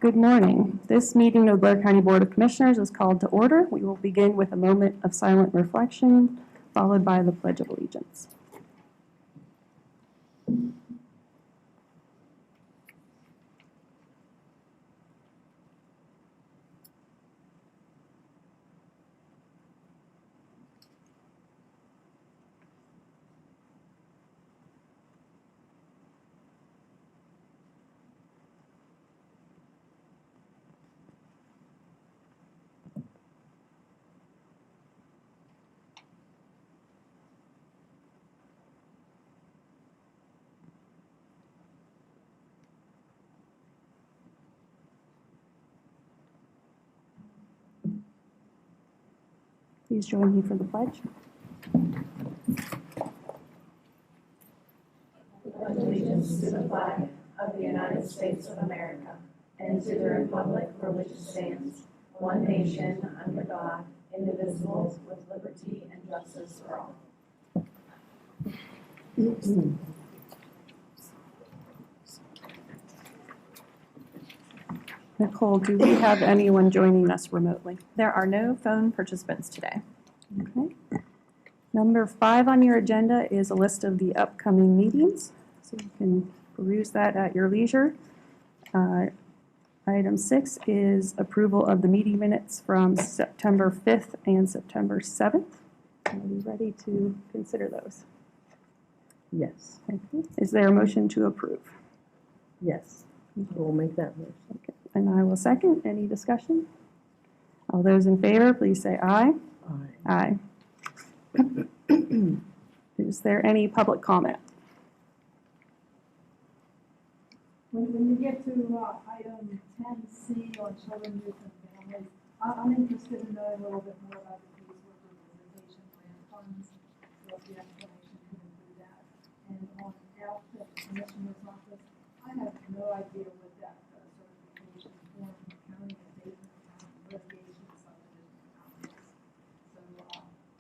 Good morning. This meeting of Blair County Board of Commissioners is called to order. We will begin with a moment of silent reflection, followed by the Pledge of Allegiance. Please join me for the pledge. Pledge allegiance to the flag of the United States of America and to the republic for which it stands, one nation, under God, indivisible, with liberty and justice for all. Nicole, do we have anyone joining us remotely? There are no phone participants today. Okay. Number 5 on your agenda is a list of the upcoming meetings, so you can peruse that at your leisure. Item 6 is approval of the meeting minutes from September 5th and September 7th. Are we ready to consider those? Yes. Okay. Is there a motion to approve? Yes. We'll make that motion. Okay. And I will second. Any discussion? All those in favor, please say aye. Aye. Aye. Is there any public comment? When you get to item 10C on children, youth, and families, I'm interested in knowing a little bit more about the caseworker visitation grant funds. So if the explanation can include that. And on outfit commissioner's office, I have no idea what that certification form, county abatement, litigation, subdivision account is. So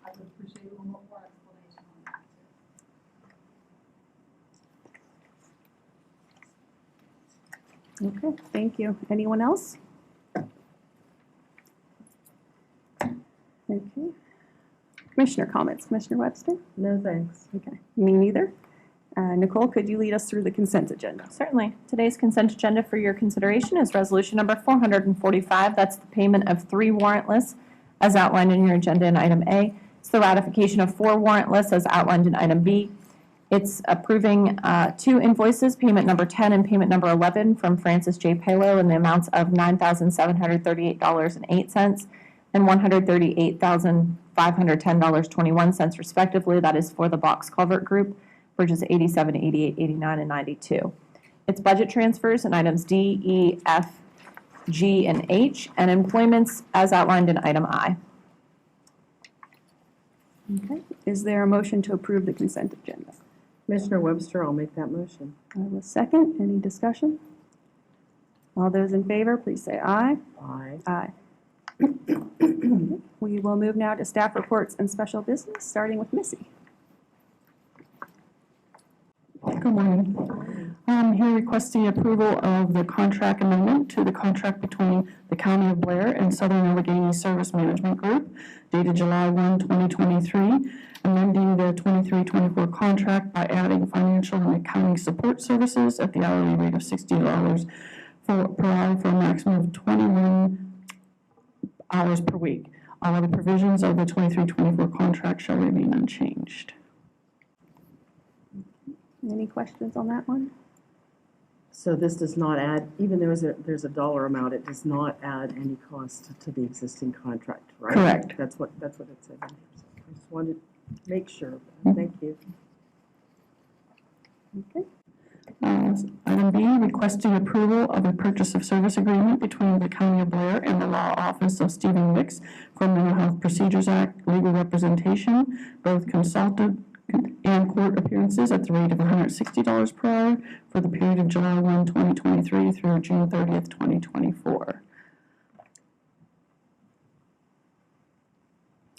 I would appreciate a little more explanation on that too. Okay, thank you. Anyone else? Okay. Commissioner comments. Commissioner Webster? No, thanks. Okay, me neither. Nicole, could you lead us through the consent agenda? Certainly. Today's consent agenda for your consideration is resolution number 445. That's the payment of 3 warrant lists as outlined in your agenda in item A. It's the ratification of 4 warrant lists as outlined in item B. It's approving 2 invoices, payment number 10 and payment number 11 from Francis J. Palo in the amounts of $9,738.08 and $138,510.21 respectively. That is for the box culvert group, bridges 87, 88, 89, and 92. It's budget transfers in items D, E, F, G, and H, and employments as outlined in item I. Okay. Is there a motion to approve the consent agenda? Commissioner Webster, I'll make that motion. I will second. Any discussion? All those in favor, please say aye. Aye. Aye. We will move now to staff reports and special business, starting with Missy. Good morning. I'm here requesting approval of the contract amendment to the contract between the County of Blair and Southern Allegheny Service Management Group dated July 1, 2023, amending the 23-24 contract by adding financial and accounting support services at the hourly rate of $60 per hour for a maximum of 21 hours per week. All other provisions of the 23-24 contract shall remain unchanged. Any questions on that one? So this does not add, even though there's a dollar amount, it does not add any cost to the existing contract, right? Correct. That's what it said in here. So I just wanted to make sure. Thank you. Okay. Item B, requesting approval of a purchase of service agreement between the County of Blair and the Law Office of Stephen Wicks for Mental Health Procedures Act legal representation, both consultant and court appearances at the rate of $160 per hour for the period of July 1, 2023 through June 30th, 2024.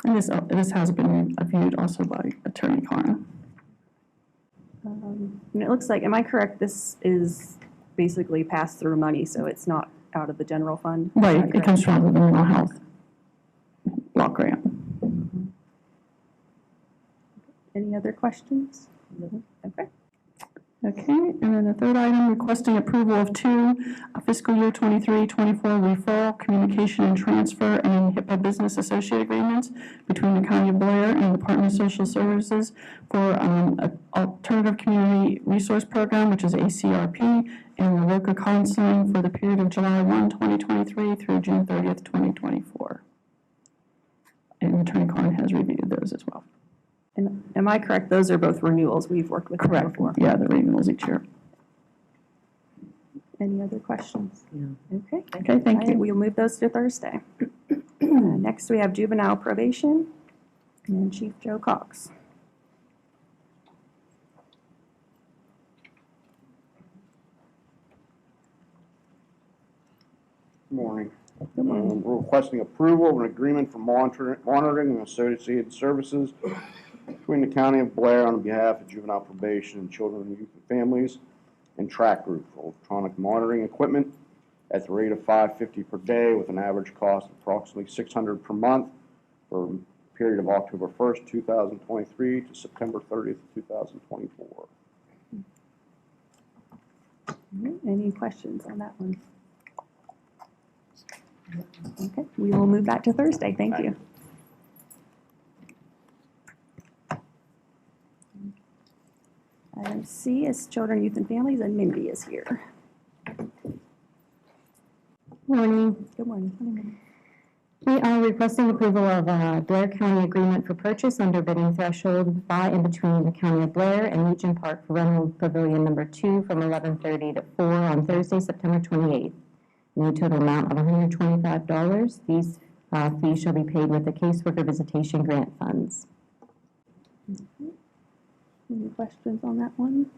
And this has been reviewed also by Attorney Khan. And it looks like, am I correct, this is basically pass-through money, so it's not out of the general fund. Right, it comes from the mental health block grant. Any other questions? Okay. Okay, and then the third item, requesting approval of two fiscal year 23-24 referral, communication and transfer, and HIPAA business associate agreements between the County of Blair and the Department of Social Services for an alternative community resource program, which is ACRP, and the local counseling for the period of July 1, 2023 through June 30th, 2024. And Attorney Klein has reviewed those as well. Am I correct? Those are both renewals. We've worked with them Correct. before. Yeah, the renewals each year. Any other questions? Yeah. Okay. Okay, thank All right, you. we'll move those to Thursday. Next, we have juvenile probation and Chief Joe Cox. Good morning. We're requesting approval of an agreement for monitoring and associated services between the County of Blair on behalf of juvenile probation and children, youth, and families, and track group for electronic monitoring equipment at the rate of $550 per day with an average cost of approximately $600 per month for a period of October 1st, 2023 to September 30th, 2024. Any questions on that one? Okay, we will move that to Thursday. Thank you. Item C is children, youth, and families, and Mindy is here. Morning. Good morning. We are requesting approval of a Blair County agreement for purchase under bidding threshold by and between the County of Blair and Legion Park for rental pavilion number 2 from 11:30 to 4 on Thursday, September 28th. In a total amount of $125. These fees shall be paid with the caseworker visitation grant funds. Any questions on that one?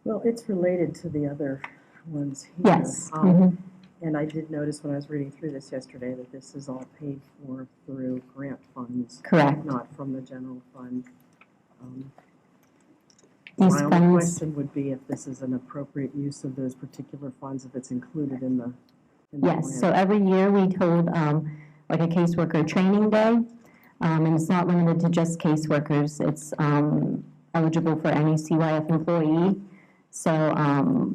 Well, it's related to the other ones here. Yes. Mhm. And I did notice when I was reading through this yesterday that this is all paid for through grant funds. Correct. Not from the general fund. These My only funds, question would be if this is an appropriate use of those particular funds, if it's included in the yes, so plan. every year we hold like a caseworker training day, and it's not limited to just caseworkers. It's eligible for any CYF employee. So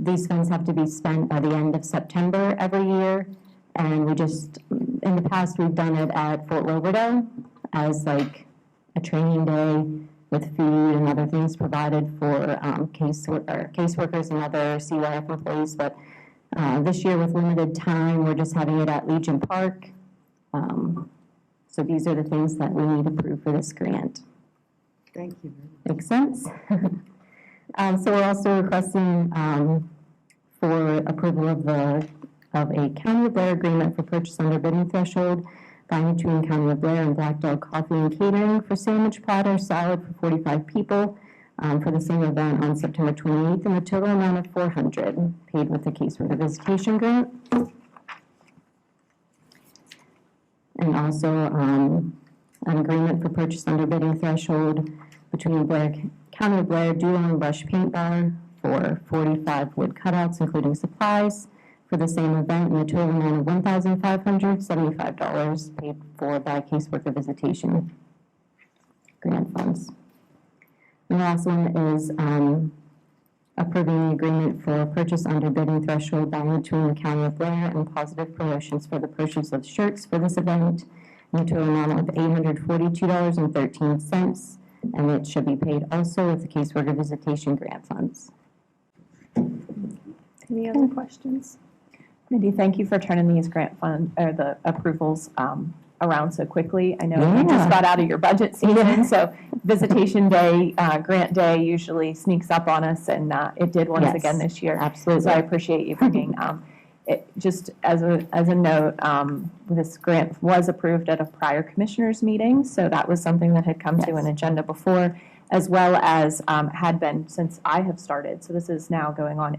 these funds have to be spent by the end of September every year, and we just, in the past, we've done it at Fort Roberdeau as like a training day with food and other things provided for caseworkers and other CYF employees. But this year, with limited time, we're just having it at Legion Park. So these are the things that we need approved for this grant. Thank you. Makes sense? So we're also requesting for approval of a County of Blair agreement for purchase under bidding threshold by and between County of Blair and Black Dog Coffee and Catering for sandwich platter salad for 45 people for the same event on September 28th in a total amount of $400 paid with the caseworker visitation grant. And also an agreement for purchase under bidding threshold between County of Blair Duo and Brush Paint Bar for 45 wood cutouts, including supplies, for the same event in a total amount of $1,575 paid for by caseworker visitation grant funds. And the last one is approving the agreement for purchase under bidding threshold by and between the County of Blair and Positive Promotions for the purchase of shirts for this event in a total amount of $842.13, and it should be paid also with the caseworker visitation grant funds. Any other questions? Mindy, thank you for turning these grant fund, or the approvals around so quickly. I know you just Yeah. got out of your budget season, so visitation day, grant day usually sneaks up on us, and it did once Yes, again this year. absolutely. So I appreciate you bringing, it, just as a note, this grant was approved at a prior commissioners meeting, so that was something that had come to an agenda before, as well as had been since I have started. So this is now going on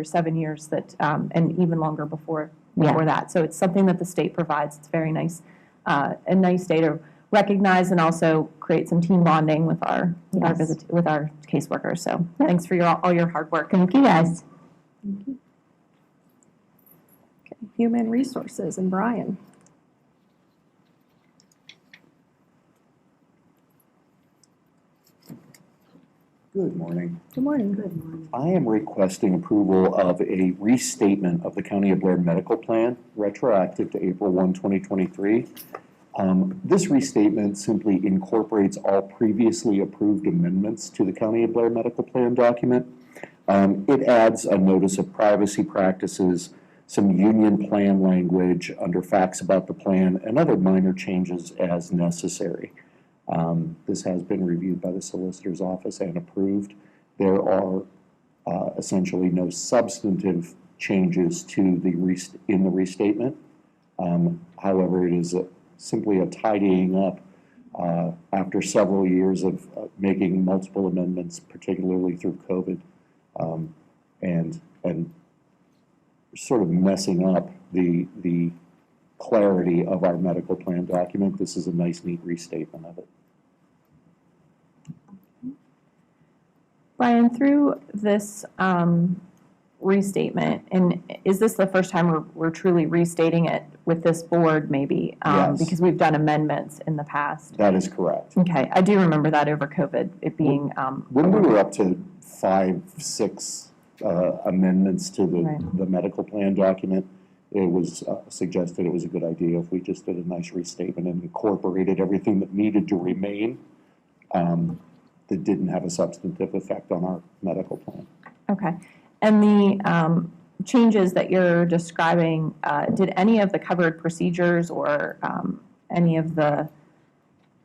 7 years that, and even longer before that. So it's something that the state provides. It's very nice, a nice day to recognize and also create some team bonding with our caseworkers. So thanks for all your hard work. Thank you, guys. Human Resources, and Brian. Good morning. Good morning. Good morning. I am requesting approval of a restatement of the County of Blair Medical Plan, retroactive to April 1, 2023. This restatement simply incorporates all previously approved amendments to the County of Blair Medical Plan document. It adds a notice of privacy practices, some union plan language under facts about the plan, and other minor changes as necessary. This has been reviewed by the Solicitor's Office and approved. There are essentially no substantive changes to in the restatement. However, it is simply a tidying up after several years of making multiple amendments, particularly through COVID, and sort of messing up the clarity of our medical plan document. This is a nice, neat restatement of it. Brian, through this restatement, and is this the first time we're truly restating it with this board, maybe? Yes. Because we've done amendments in the past. That is correct. Okay, I do remember that over COVID, it being. When we were up to 5, 6 amendments to Right. the medical plan document, it was suggested it was a good idea if we just did a nice restatement and incorporated everything that needed to remain that didn't have a substantive effect on our medical plan. Okay. And the changes that you're describing, did any of the covered procedures or any of the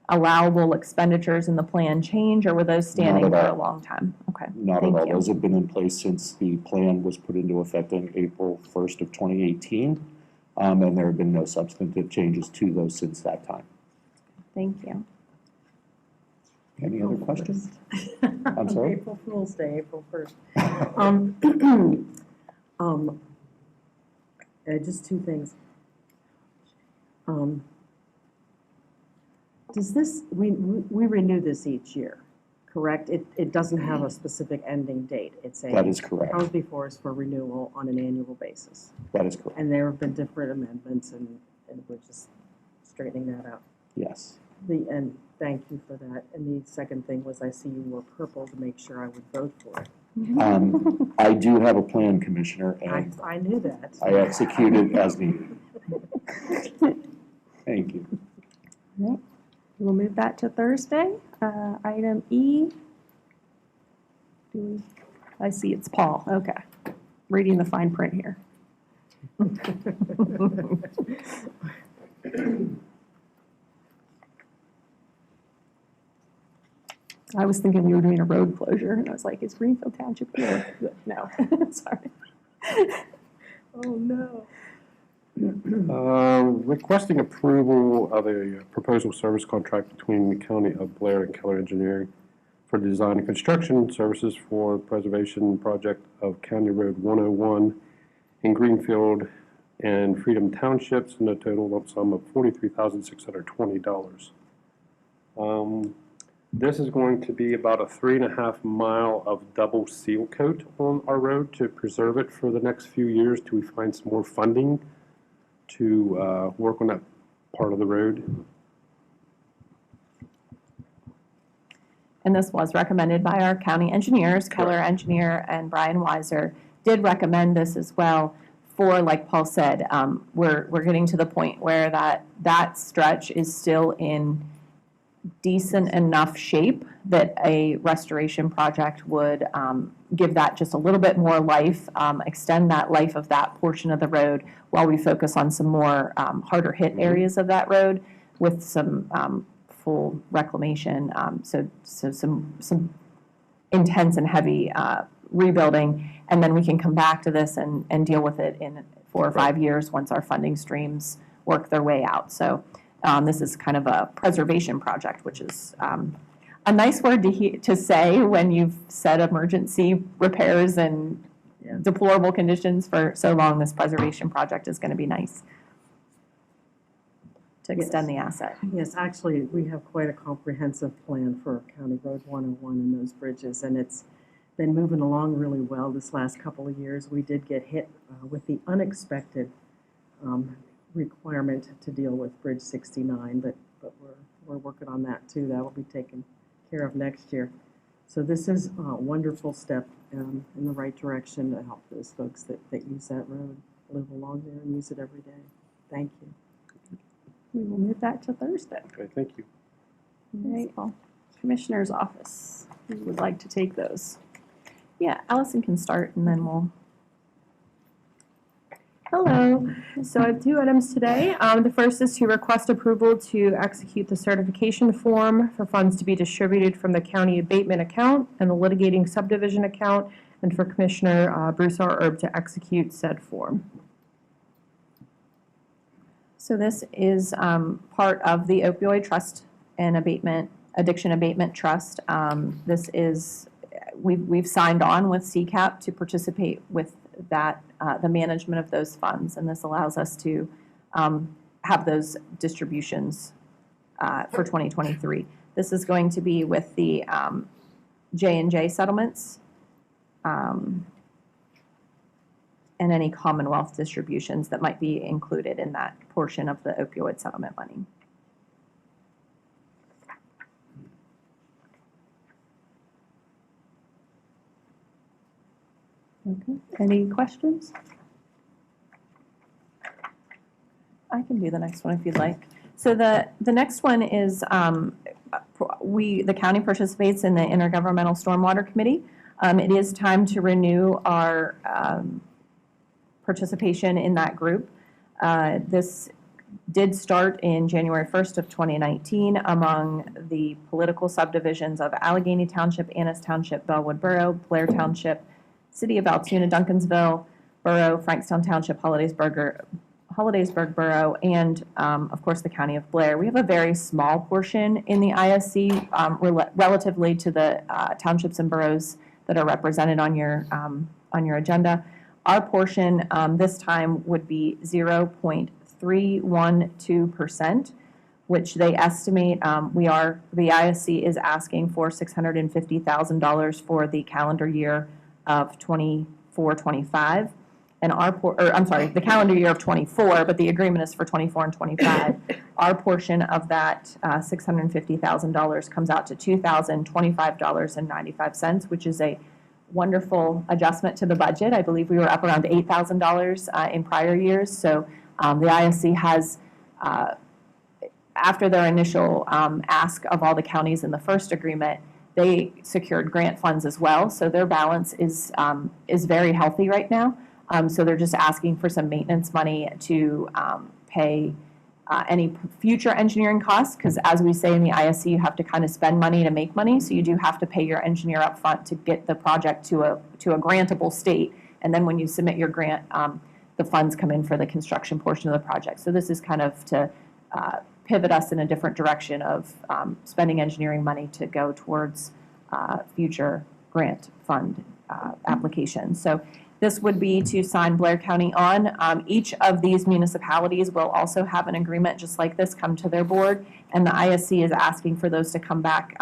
allowable expenditures in the plan change, or were those standing Not for at a all. long time? Okay. Not Thank at all. you. Those have been in place since the plan was put into effect on April 1st of 2018, and there have been no substantive changes to those since that time. Thank you. Any other questions? I'm sorry? April Fool's Day, April 1st. Just two things. Does this, we renew this each year, correct? It doesn't have a specific ending date. It's That is correct. comes before us for renewal on an annual basis. That is correct. And there have been different amendments, and we're just straightening that out. Yes. And thank you for that. And the second thing was I see you wore purple to make sure I would vote for it. I do have a plan, Commissioner, and I knew that. I execute it as needed. Thank you. All right. We'll move that to Thursday. Item E. I see it's Paul. Okay. Reading the fine print here. I was thinking we were doing a road closure, and I was like, is Greenfield Township here? No, sorry. Oh, no. Requesting approval of a proposal service contract between the County of Blair and Keller Engineering for design and construction services for preservation project of County Road 101 in Greenfield and Freedom Townships in a total lump sum of $43,620. This is going to be about a 3.5 mile of double seal coat on our road to preserve it for the next few years till we find some more funding to work on that part of the road. And this was recommended by our county engineers. Keller Engineer and Brian Weiser did recommend this as well for, like Paul said, we're getting to the point where that stretch is still in decent enough shape that a restoration project would give that just a little bit more life, extend that life of that portion of the road while we focus on some more harder hit areas of that road with some full reclamation. So some intense and heavy rebuilding, and then we can come back to this and deal with it in 4 or 5 years once our funding streams work their way out. So this is kind of a preservation project, which is a nice word to say when you've said emergency repairs and deplorable conditions for so long. This preservation project is going to be nice to extend the asset. Yes, actually, we have quite a comprehensive plan for County Road 101 and those bridges, and it's been moving along really well this last couple of years. We did get hit with the unexpected requirement to deal with Bridge 69, but we're working on that too. That will be taken care of next year. So this is a wonderful step in the right direction to help those folks that use that road, live along there and use it every day. Thank you. We will move that to Thursday. Okay, thank you. All right. Commissioner's office, who would like to take those? Yeah, Allison can start and then we'll. Hello. So I have two items today. The first is to request approval to execute the certification form for funds to be distributed from the county abatement account and the litigating subdivision account, and for Commissioner Bruce R. Erb to execute said form. So this is part of the opioid trust and addiction abatement trust. This is, we've signed on with CCAP to participate with that, the management of those funds, and this allows us to have those distributions for 2023. This is going to be with the J&J settlements and any Commonwealth distributions that might be included in that portion of the opioid settlement money. Okay. Any questions? I can do the next one if you'd like. So the next one is the county participates in the Intergovernmental Stormwater Committee. It is time to renew our participation in that group. This did start in January 1st of 2019 among the political subdivisions of Allegheny Township, Annis Township, Bellwood Borough, Blair Township, City of Altoona, Duncansville Borough, Frankstown Township, Hollidaysburg Borough, and of course the County of Blair. We have a very small portion in the ISC relatively to the townships and boroughs that are represented on your agenda. Our portion this time would be 0.312%, which they estimate the ISC is asking for $650,000 for the calendar year of 24-25, and the calendar year of 24, but the agreement is for 24 and 25. Our portion of that $650,000 comes out to $2,025.95, which is a wonderful adjustment to the budget. I believe we were up around $8,000 in prior years. So the ISC has, after their initial ask of all the counties in the first agreement, they secured grant funds as well. So their balance is very healthy right now. So they're just asking for some maintenance money to pay any future engineering costs, because as we say in the ISC, you have to kind of spend money to make money. So you do have to pay your engineer up front to get the project to a grantable state. And then when you submit your grant, the funds come in for the construction portion of the project. So this is kind of to pivot us in a different direction of spending engineering money to go towards future grant fund applications. So this would be to sign Blair County on. Each of these municipalities will also have an agreement just like this come to their board, and the ISC is asking for those to come back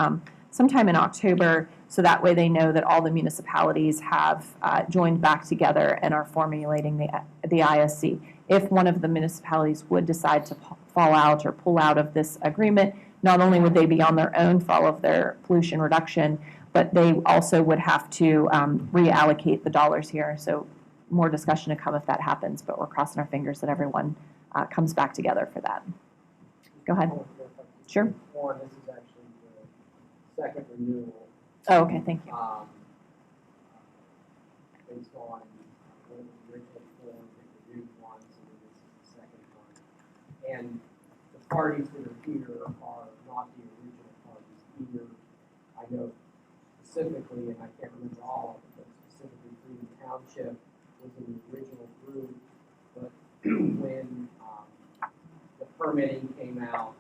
sometime in October, so that way they know that all the municipalities have joined back together and are formulating the ISC. If one of the municipalities would decide to fall out or pull out of this agreement, not only would they be on their own for all of their pollution reduction, but they also would have to reallocate the dollars here. So more discussion to come if that happens, but we're crossing our fingers that everyone comes back together for that. Go ahead. Sure. One, this is actually the second renewal. Oh, okay, thank you. Based on one of the original forms, the new one, so this is the second one. And the parties that are here are not the original parties either. I know specifically, and I can't remember all of it, but specifically Freedom Township was in the original group, but when the permitting came out,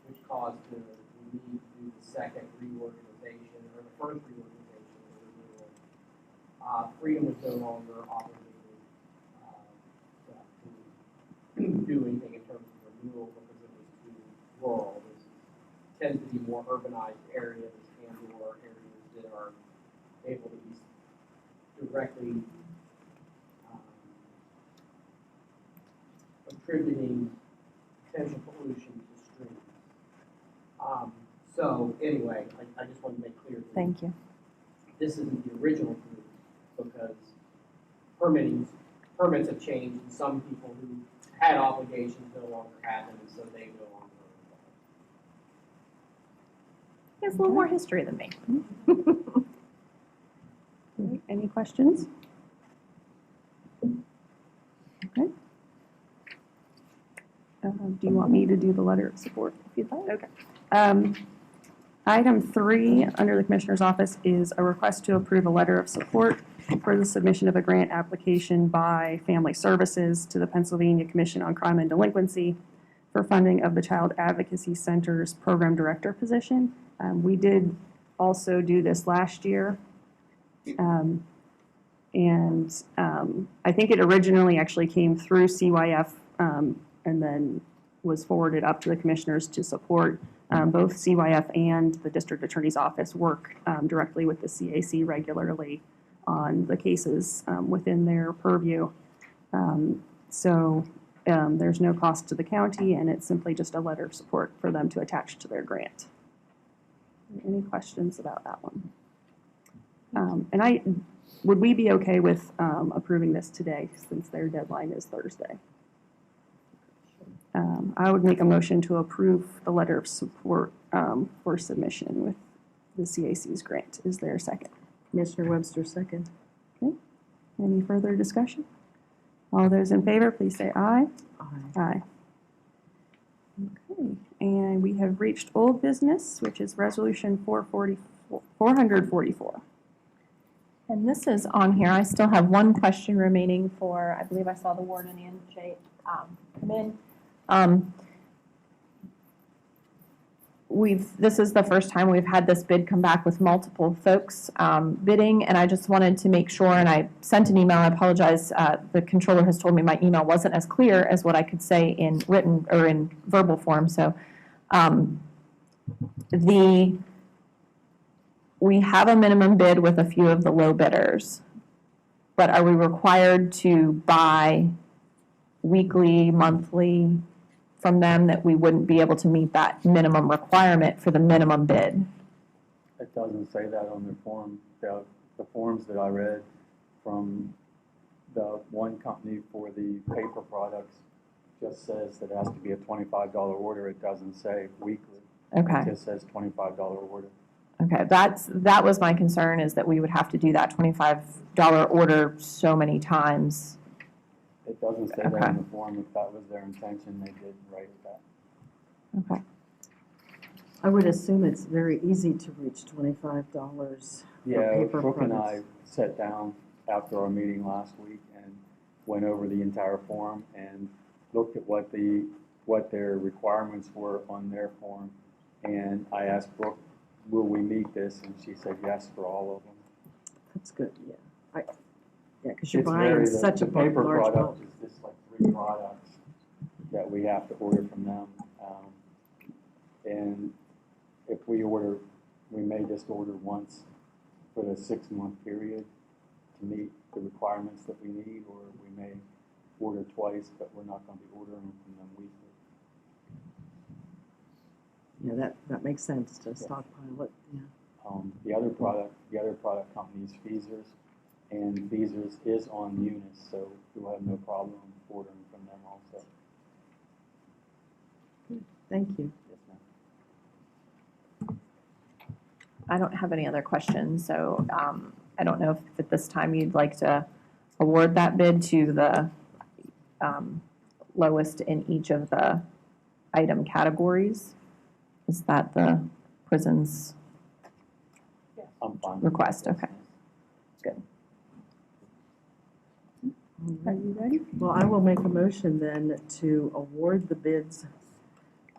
which caused the need to do the second reorganization, or the first reorganization of the renewal, Freedom was no longer obligated to do anything in terms of renewal because it was too rural. This tends to be more urbanized areas and/or areas that are able to be directly contributing potential pollution to streams. So anyway, I just want to make clear that Thank you. this isn't the original group because permits have changed and some people who had obligations no longer have them, and so they no longer are involved. He has a little more history than me. Any questions? Okay. Do you want me to do the letter of support if you'd like? Okay. Item 3 under the Commissioner's Office is a request to approve a letter of support for the submission of a grant application by Family Services to the Pennsylvania Commission on Crime and Delinquency for funding of the Child Advocacy Center's Program Director position. We did also do this last year. I think it originally actually came through CYF and then was forwarded up to the commissioners to support. Both CYF and the District Attorney's Office work directly with the CAC regularly on the cases within their purview. There's no cost to the county, and it's simply just a letter of support for them to attach to their grant. Any questions about that one? Would we be okay with approving this today since their deadline is Thursday? I would make a motion to approve the letter of support for submission with the CAC's grant. Is there a second? Commissioner Webster, second. Okay. Any further discussion? All those in favor, please say aye. Aye. Aye. Okay, and we have reached old business, which is Resolution 444. And this is on here. I still have one question remaining for, I believe I saw the warden and Jay come in. This is the first time we've had this bid come back with multiple folks bidding, and I just wanted to make sure, and I sent an email. I apologize. The controller has told me my email wasn't as clear as what I could say in written or in verbal form. So we have a minimum bid with a few of the low bidders, but are we required to buy weekly, monthly from them that we wouldn't be able to meet that minimum requirement for the minimum bid? It doesn't say that on the form. The forms that I read from the one company for the paper products just says that it has to be a $25 order. It doesn't say weekly. Okay. It just says $25 order. Okay, that was my concern, is that we would have to do that $25 order so many times. It doesn't say that Okay. in the form. If that was their intention, they did write that. Okay. I would assume it's very easy to reach $25 for Yeah, paper Brooke and I products. sat down after our meeting last week and went over the entire form and looked at what their requirements were on their form. And I asked Brooke, will we meet this? And she said yes for all of them. That's good, yeah. Because you're It's buying very- such a the paper large bulk. product is just like 3 products that we have to order from them. And if we order, we may just order once for the 6-month period to meet the requirements that we need, or we may order twice, but we're not going to be ordering from them weekly. Yeah, that makes sense to stockpile it, yeah. The other product company is Feasers, and Feasers is on Munis, so we'll have no problem ordering from them also. Thank you. Yes, ma'am. I don't have any other questions, so I don't know if at this time you'd like to award that bid to the lowest in each of the item categories. Is that the prison's I'm fine. request? Okay. Are you ready? Well, I will make a motion then to award the bids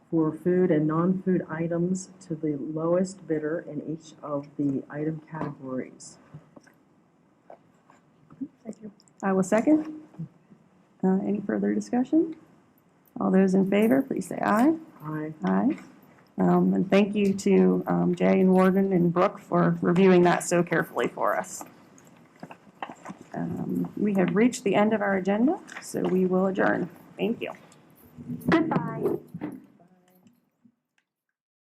for food and non-food items to the lowest bidder in each of the item categories. I will second. Any further discussion? All those in favor, please say aye. Aye. Aye. And thank you to Jay and Warden and Brooke for reviewing that so carefully for us. We have reached the end of our agenda, so we will adjourn. Thank you. Goodbye.